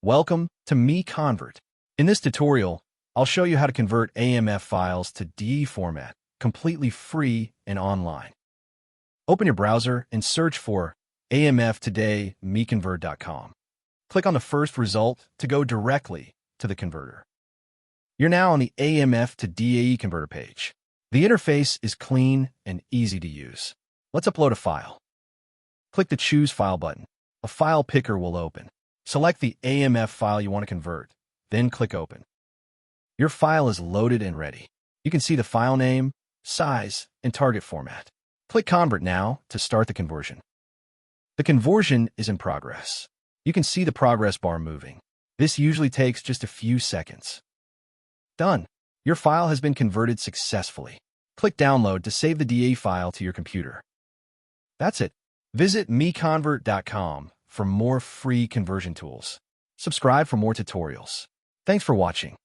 Welcome to MiConvert. In this tutorial, I'll show you how to convert AMF files to DAE format, completely free and online. Open your browser and search for AMF today, MiConvert.com. Click on the first result to go directly to the converter. You're now on the AMF to DAE converter page. The interface is clean and easy to use. Let's upload a file. Click the Choose File button. A file picker will open. Select the AMF file you want to convert, then click Open. Your file is loaded and ready. You can see the file name, size, and target format. Click Convert now to start the conversion. The conversion is in progress. You can see the progress bar moving. This usually takes just a few seconds. Done. Your file has been converted successfully. Click Download to save the DAE file to your computer. That's it. Visit MiConvert.com for more free conversion tools. Subscribe for more tutorials. Thanks for watching.